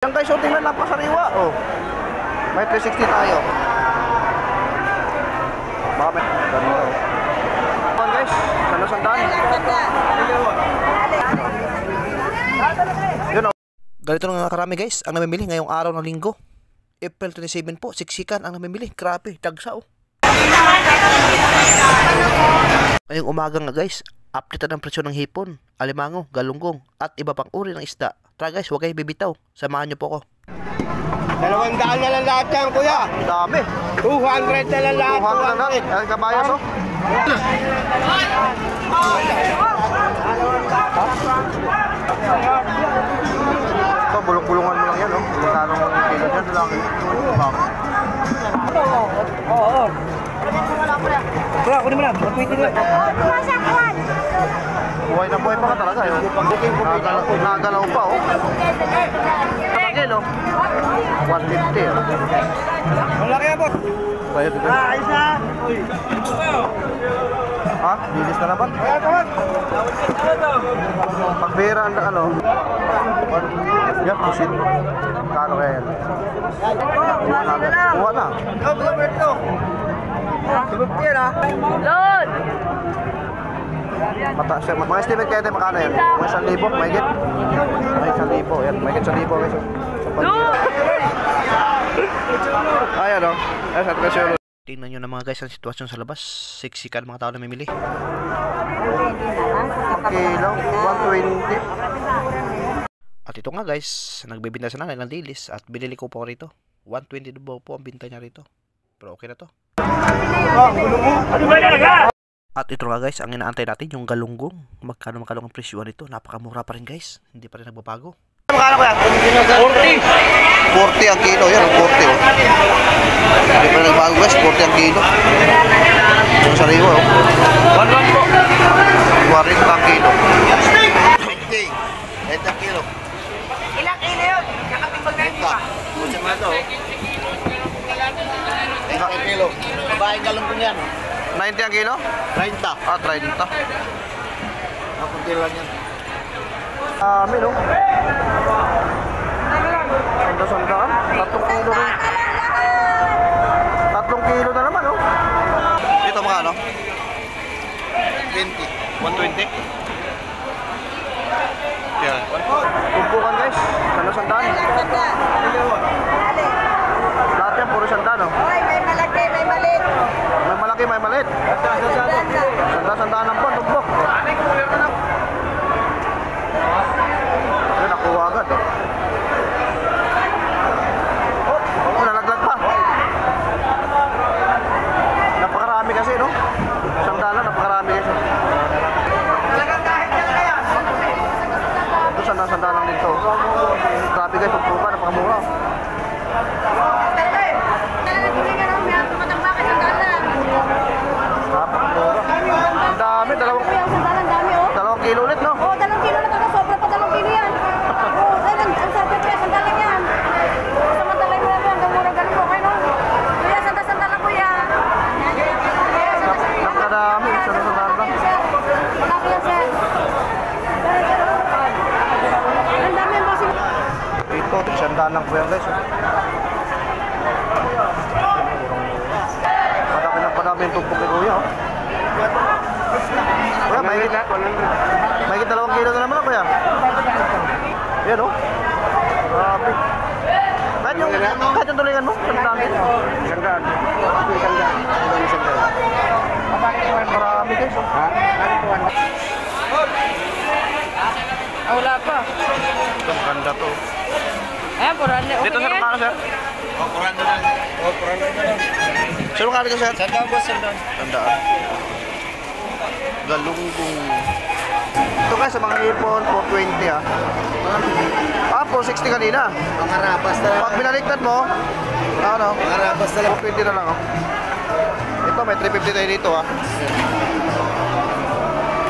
Yan guys, so tingnan napakasariwa. Oh. May 360 tayo. Baka may ganito. Ayan guys, sandaan. Yun oh. Ganito na nga karami guys, ang namimili ngayong araw ng linggo. April 27 po, siksikan ang namimili. Grabe, dagsa oh. Ngayong umaga nga guys, update ang presyo ng hipon, alimango, galunggong, at iba pang uri ng isda. Tara guys, huwag kayo bibitaw. Samahan nyo po ako. 200 na lang lahat yan, kuya. Dami. 200 na lang lahat. 200 na lang. Ayan, kabayas oh. Ito, bulong-bulungan mo lang yan oh. Tanong kilo dyan lang. Oo. Kuya, kunin mo lang. Mag-tweet nyo. Buhay na buhay pa ka talaga yun. Nagalaw pa oh. Kapagil oh. 150 oh. Malaki yan po. Bayad ito. Ayos na. Ha? Lilis na naman? Pagbira ang ano. Yan, pusin. Kano kaya yan? Kuha na. Tubog yan ha. Lord! Mataas yan. Mga estimate kaya tayo makano yan? Mga 1,000, mahigit? May 1,000. Yan, mahigit 1,000 guys. Ayan o. Ayan sa atin. Tingnan nyo na mga guys ang sitwasyon sa labas. Siksikan mga tao na mamimili. Kilo, 120. At ito nga guys, nagbibinta sa nanay ng dilis at binili ko po rito. 120 po ang binta niya rito. Pero okay na to. At ito nga guys, ang inaantay natin yung galunggong. Magkano ang presyo nito? Napakamura pa rin guys. Hindi pa rin nagbabago. Magkano ko yan? 40. 40 ang kilo. Yan, 40 oh. Hindi pa rin nagbago guys, 40 ang kilo. Yung sariwa oh. 1 po. 40 ang kilo. 50. 20 ang kilo. Ilang kilo yun? Nakatimbag na yun ba? Kung siya mga ito. 20 ang kilo. Babaeng galunggong yan. 90 ang kilo? 30. Ah, 30. Nakunti lang yan. Amin oh. Sandaan. 3 kilo rin. 3 kilo na naman oh. Ito mga ano? 20. 120. Yan. Tumpukan guys. Sandaan. Lahat yan, puro sandaan oh. Ay, may malaki, may maliit. May malaki, may maliit. Sandaan ng pon, tumpok. Yan, nakuha agad oh. Oh, nalaglag pa. Napakarami kasi no. Sandaan na, napakarami kasi. Ito sandaan lang dito. Grabe guys, tumpukan, napakamura. Ang dami, 2 kilo ulit, no? Oo, 2 kilo na talaga. Sobra pa 2 kilo yan. Oo, ang sabi ko, sandalan yan. Samantalay mo yan, hanggang mura ganun po kayo, no? Kuya, sandal lang kuya. Napakadami, sandaan lang. Malaki yan, sir. Ang dami yung bossing. Ito, sandaan lang po yan guys. Padami yung tumpok ni kuya, oh. Kuya, mahigit 2 kilo na naman ako kuya. Yan oh. Grabe. Kahit yung tulingan mo, sandaan. Sandaan. Marami guys oh. Wala pa. Ito, maganda to. Ayan, puranda. Dito sir, kano sir? Kuranda lang. Kuranda lang. Sir, kano dito sir? Sandaan po, sandaan. Tandaan. Galunggong. Ito guys, sa mga hipon, 420 ah. Ah, 460 kanina. Mga rabas na lang. Pag binaliktad mo, ano? Mga rabas na lang. 420 na lang oh. Ito, may 350 tayo dito ah.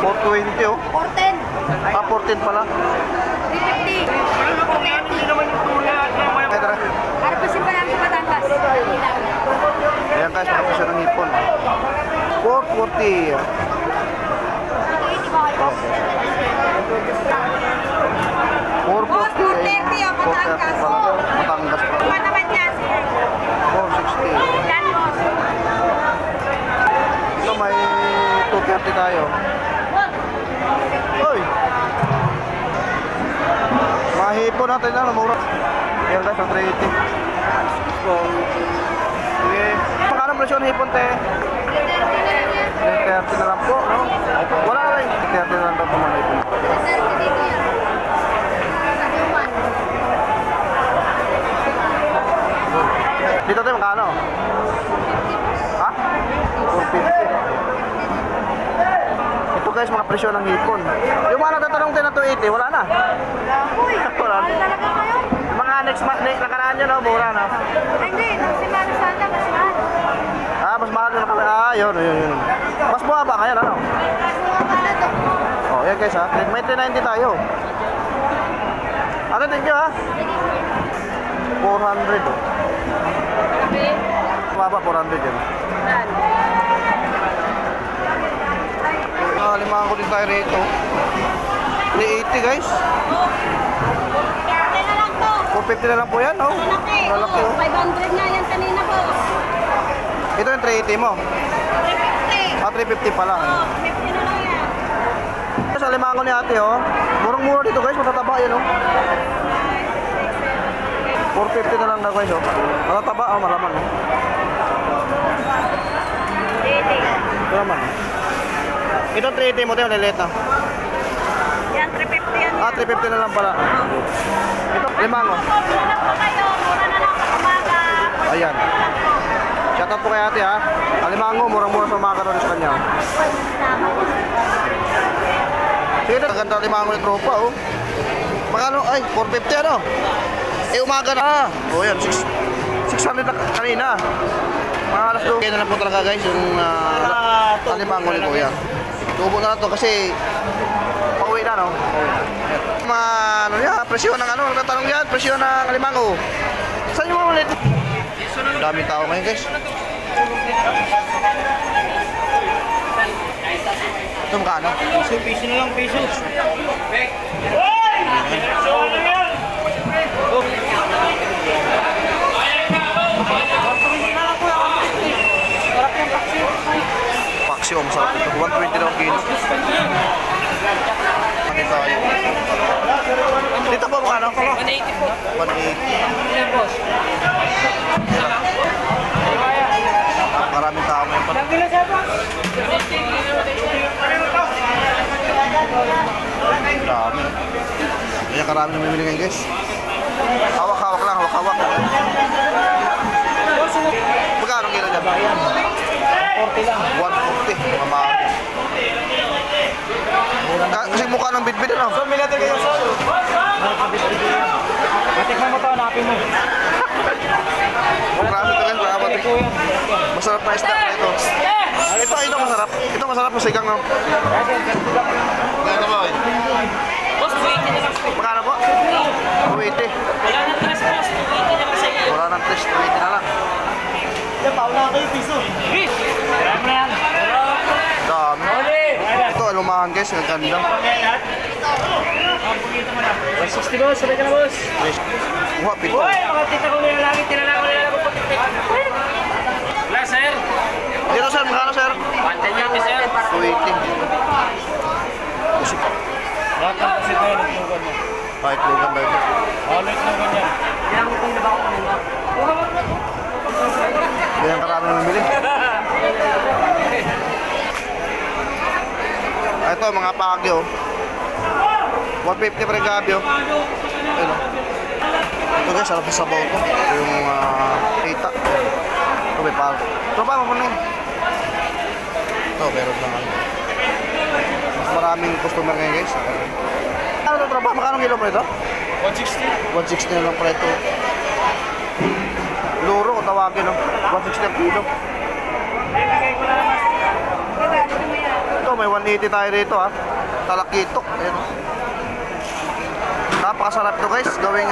420 oh. 410. Ah, 14 pala. 350. Ay, tara. Harapin pa namin Batangas. Ayan guys, makapasya ng hipon. 440. 440. 430 ang Batangas. 230 pala. Batangas pala. Ano naman yan? 460. Yan mo. Ito may 230 tayo. Uy! Mga hipon natin na, mura. Ayan guys, ang 380. Sige. Magkano presyo ng hipon, te? 30 na lang po, no? Wala na rin. 30 na lang daw po mga hipon. Dito tayo, magkano? Ha? 450. Ito guys, mga presyo ng hipon. Yung mga natatanong din na 280, wala na. Uy, Wala na. talaga kayo? Mga next month, nakaraan nyo, no? Mura, no? Hindi, si Maro Santa, mas mahal. Ah, mas mahal yung nakaraan. Ah, yun. Mas buha ba ngayon, ano? Mas mahal na to. Oh, yan guys, ha? May 390 tayo. Ano, thank you, ha? 400, oh. Mababa, 400 yan. Limangan ko din tayo rito. 380 guys. Kaya na lang to. 450 na lang po yan, no? Malaki. Malaki, oh. 500 nga yan kanina po. Ito yung 380 mo. 350. Ah, 350 pala. 50 na lang yan. Sa limangan ko ni ate, oh. Murang-mura dito guys, matataba yan, oh. 450 na lang na guys, oh. Matataba, oh, malaman, oh. Malaman. Ito 380 mo, tayo, lilit na. Yan, 350 yan. Ah, 350 na lang pala. Ito, limango. Mura na po kayo. Mura na lang sa umaga. Ayan. Shoutout po kay ate, ha. Limango, murang-mura sa mga karoon sa kanya. Sige, ito, ganda limango ni tropa, oh. Magkano? Ay, 450 ano? Eh, umaga na. Oh, yan, 600 na kanina. Mga alas 2. Kaya na lang po talaga guys, yung limango ni kuya. Tubo na lang to kasi pauwi na, no? Mga ano niya, presyo ng ano, nagtatanong yan, presyo ng limango. Saan yung mga ulit? Daming tao ngayon guys. Ito magkano? Piso na lang, piso. Paksi, oh, masarap ito. 120 na ang kilo. Bakit tayo? Dito po magkano? 180 po. 180. Yan, boss. Maraming tao ngayon pa. Nagila siya po. Dami. Kaya karami na mamimili ngayon guys. Hawak-hawak lang, hawak-hawak. Magkano kilo niya? 40 lang. 140. Mga mahal. Kasi mukha ng bitbit, ano? So, milata kayo sa ulo. Matikman mo ito, hanapin mo. Grabe ito guys, grabe ito. Ito yan. Masarap na isda na ito. Ito masarap. Ito masarap sa sigang, no? Ito ba? Boss, 280 na lang. Magkano po? 280. Wala nang tres, boss. 280 na lang sa iyo. Wala nang test, 280 na lang. Yan, paula kayo, piso. Marami na yan. Dami. Ito, alumahan guys, ang ganda. 160 boss, sabay ka na boss. Kuha, pito. Uy, mga tita ko nila langit, tinanako nila ako pag wala, sir. Dito sir, magkano sir? 110 sir. 280. Musik. Lahat ng kasi tayo, nagtugan mo. Kahit lugan ba ito? Ulit na ganyan. Yan ang kung nabako kanina. Ganyan karami na mamili. Ito, mga pagyo. 150 pa rin gabi, oh. Ayun, oh. Ito guys, sarap sa sabaw to. Ito yung tita. Ito may pag. Ito pa, mapun na yun. Ito, meron lang ano. Mas maraming customer ngayon guys. Ano ito, tropa? Magkano kilo mo ito? 160. 160 na lang pala ito. Luro kung tawagin, no? 160 ang kilo. Ito, may 180 tayo rito, ha? Talakitok. Ayan, oh. Napakasarap ito guys, gawing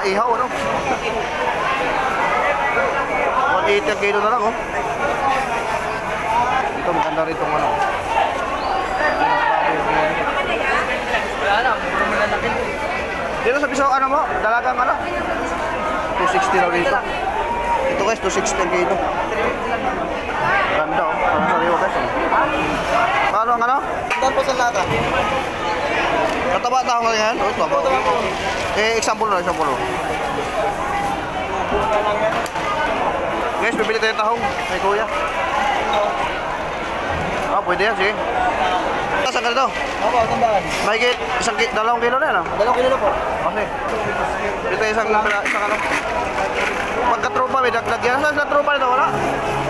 ihaw, ano? 180 ang kilo na lang, oh. Ito, maganda rito, ano? Wala na, puro malalaki ito. Dito sa piso, ano mo? Dalagang ano? 260 daw dito. Ito guys, 260 ang kilo. Ganda oh. Parang sariwa guys. Paano ang ano? Sandaan po sa lata. Kataba-tao nga yan? Oh, taba. Example na, example. Guys, bibili tayo tahong. Ay, kuya. Pwede yan, sige. Saan ka nito? Opo, sandaan. Mahigit, 2 kilo na yan, ah? 2 kilo na po. Okay. Ito isang ano. Pagka-tropa, may dagdag yan. Saan sa tropa nito? Wala?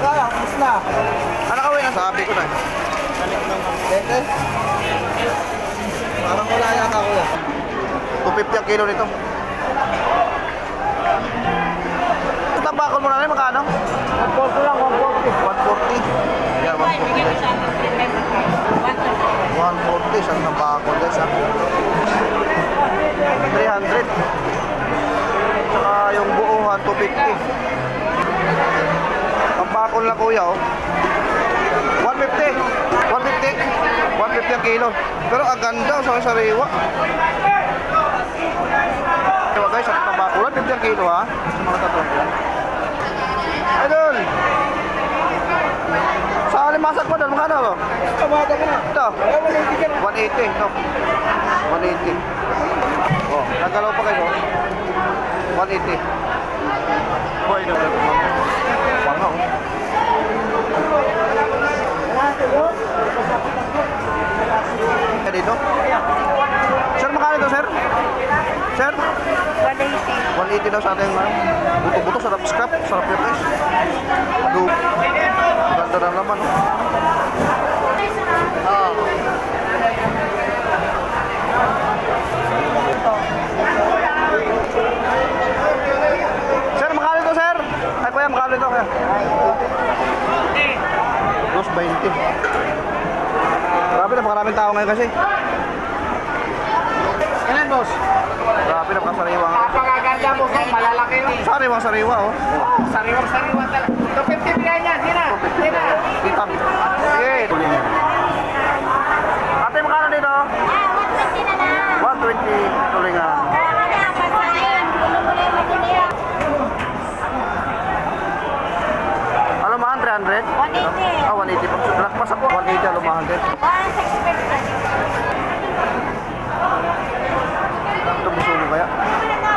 Kaya, mas na. Anak awin na, sabi ko na. Bente? Parang wala yata ko yan. 250 ang kilo nito. Ito bakol mo na rin, magkano? 140 lang, 140. 140. Yan, 140, isang nabakol guys ha. 300. Saka yung buuhan, 250. Ang bakol na kuya oh. 150. 150 ang kilo. Pero ang ganda sa sariwa. Diba guys, ang bakol, 150 ang kilo ha. Sa mga tatlong yan. Idol! Sa alimasag mo doon, magkano ba? Kamata ko na. Ito, 180 ka na. 180, no? 180. Oh, nagalaw pa kayo. 180. Boy, no. Pangaw. Dito? Sir, magkano ito, sir? Sir? 180 daw sa ating buto-buto, sarap scrap, sarap yun guys. Ganda na naman. Sir, makano ito, sir? Ay, kuya, makano ito, kuya? 220. Grabe, napakaraming tao ngayon kasi. Kailan, boss? Grabe, napakasariwa. Napakaganda, boss. Malalaki yun. Sariwa oh. Sariwang-sariwa talaga. 250 bigay niya. Sina? Kitang. Sige. Ate, makano dito? 120 tulingan. Alumahan, 300? 180. Ah, 180 po. Nakpas ako, 180 alumahan din. 160. Ito bisugo kaya?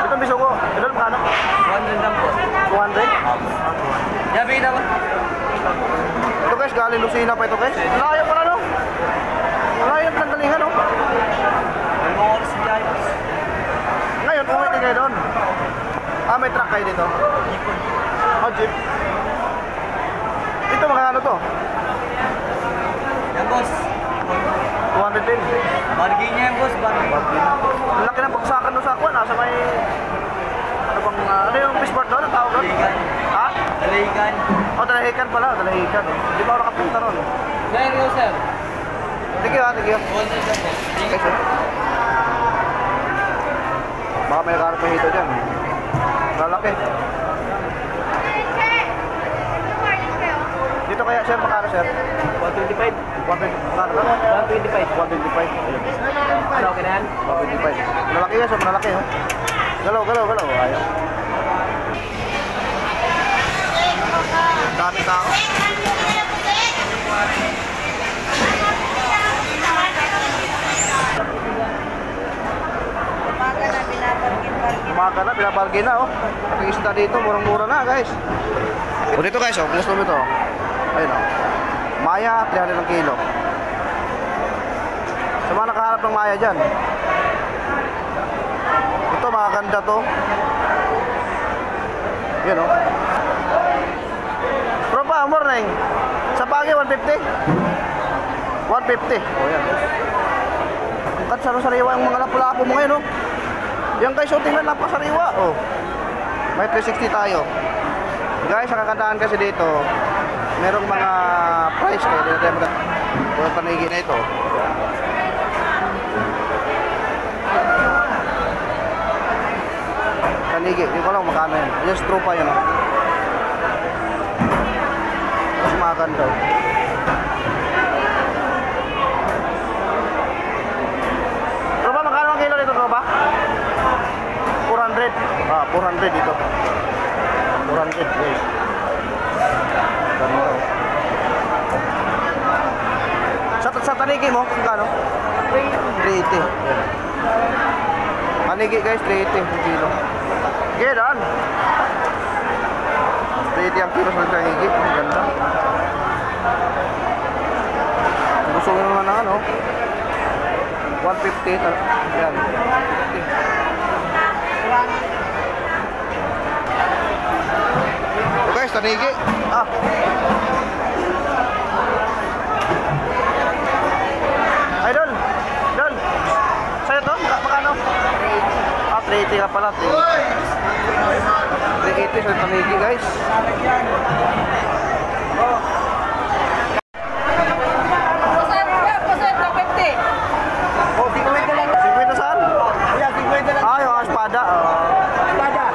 Ito bisugo. Ito makano? 100 lang po. 200? Gabi na ba? Ito guys, galing Lucina pa ito guys. Layo pala no? Layo ng galingan no? May mga oras biyahe, boss. Ngayon, pumitin kayo doon. Ah, may truck kayo dito? Oh, jeep. Ito magkano to? Yan, boss. 200 din. Bargain niya yan, boss. Bargain. Ang laki ng bagsakan doon sa aqua. Nasa may... Ano bang... ano yung fishboard doon? Ang tawag doon? Dalahigan. Ha? Dalahigan. Oh, dalahikan pala. Dalahikan. Hindi ba ako nakapunta ron? Sir, yo, sir. Thank you ha, thank you. 100 lang po. Okay, sir. Baka may karap na hito dyan. Lalaki. Dito kaya, sir, makano, sir? 125. 120, makano ba? 125. 125. Ayun. Ano, okay na yan? 125. Malaki guys, malaki oh. Galaw. Ayaw. Dami tao. Umaga na, binabargain na oh. Ang isda dito, murang-mura na guys. O dito guys, oh, gusto mo ito. Ayun oh. Maya, 300 ang kilo. Sa mga nakahanap ng maya dyan. Ito, mga ganda to. Yun oh. Tropa, morning. Sa pagi, 150. 150. O yan. Ang katsaro-sariwa yung mga lapu-lapu mo ngayon oh. Yan guys, oh, tingnan, napakasariwa oh. May 360 tayo. Guys, ang kakandaan kasi dito, merong mga price kayo. Dito tayo mga panigi na ito. Panigi, hindi ko lang makano yan. Just tropa yun oh. Mas maganda. Tropa, magkano ang kilo dito, tropa? 400. 400 dito. 400 guys. Ganito. Sa tanigi mo, kano? 380. Tanigi guys, 380 ang kilo. Gano'n. 380 ang kilo sa tanigi. Ang ganda. Gusto mo naman na ano? 150. Yan. 150. Okay, tanigi. Idol. Idol. Sa'yo to? Magkano? 380 ka pala. 380 sa tanigi guys. Oh, 50 lang. 50 saan? Ayan, 50 lang. Yung espada. Espada.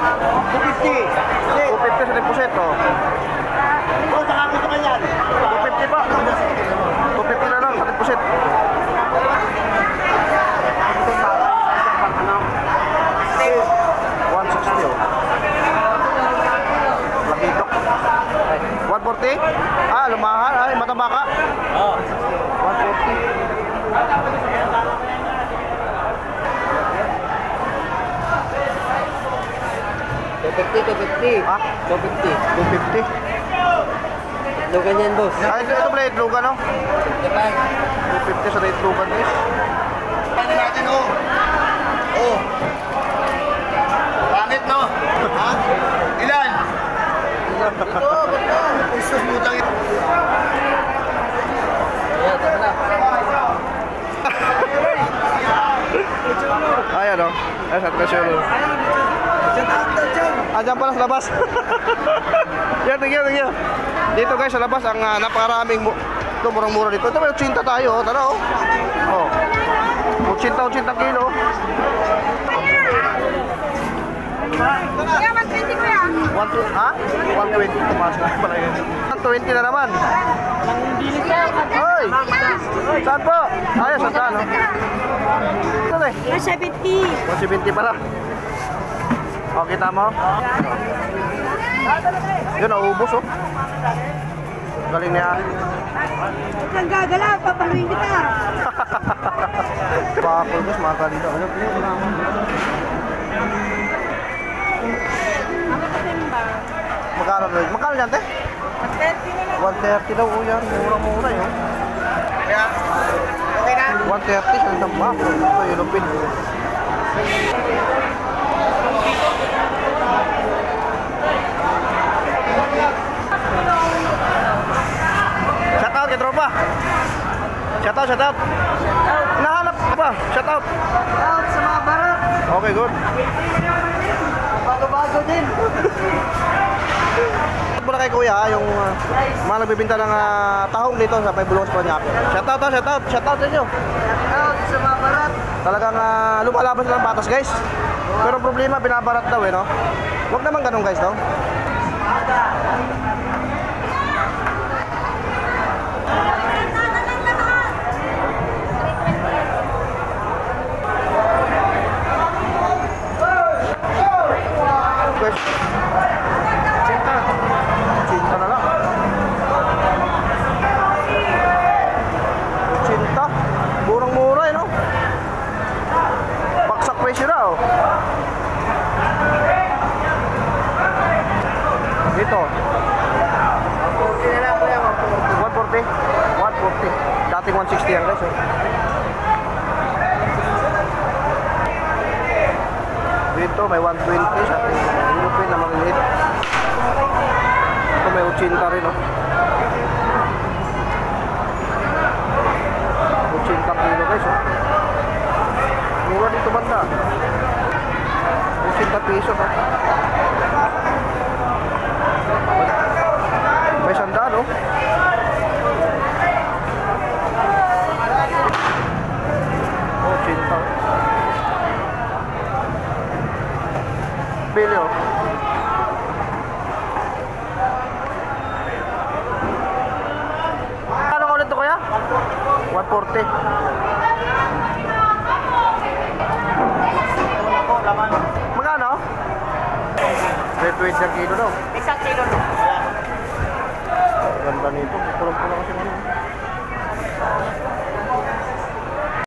250. 250 sa deposit. Oh, saka gusto ka yan. 250 pa. 250 na lang sa deposit. 160 oh. Lakito. 140? Lumahan. Ay, mataba ka. 250. 250. Lugan yan, boss. Ito pala itlogan, no? Japan. 250 sa itlogan, guys. Paano natin, oh? Oh. Pangit, no? Ha? Ilan? Ito. Isus butang ito. Ayan, tama na. Ayan, no? Ayan, sa treasure. Diyan pala sa labas. Yan, tingnan. Dito guys, sa labas, ang napakaraming ito, murang-mura dito. Ito, may 80 tayo, oh. Tara, oh. 80 kilo. Kaya 120 ko yan. 120. Tumasok na pala yun. 120 na naman. Hoy! Saan po? Ayos, saan, no? Ito, eh. 170. 170 pala. O, kita mo? Yun, naubos, oh. Galing niya. Huwag kang gagalaw, papaluin kita. Bakal, guys, mga kalito. Magkano rin? Magkano yan, te? 130 daw, oh, yan. Mura-mura, yun. Okay na? 130 sa isang bako. Ito, yung lupin. Shoutout kay tropa. Shoutout. Nahanap ka ba? Shoutout. Out sa mga barat. Okay, good. Bago-bago din. Mula kay kuya, yung mga nagbibinta ng tahong dito sa Paibulong sa Panyapin. Shoutout sa inyo. Out sa mga barat. Talagang lumalaban sila ng batas, guys. Pero ang problema, binabarat daw, no? Huwag naman ganun, guys, no? Guys, cinta na lang. Cinta, murang-mura, no? Baksak presyo raw. Dito. 140 na lang po yan. 140. Dating 160 yan, guys. Dito may 120 sa European na maliliit. Ito may 80 rin, oh. 80 kilo, guys, oh. Mura dito banda. 80 piso, oh. May sandaan, oh. Oh, 80. Bili, oh. Ano ulit to, kuya? 140. Magkano? 120 ang kilo daw. Isang kilo no. Ganda nito. Pulang-pulang kasi ano.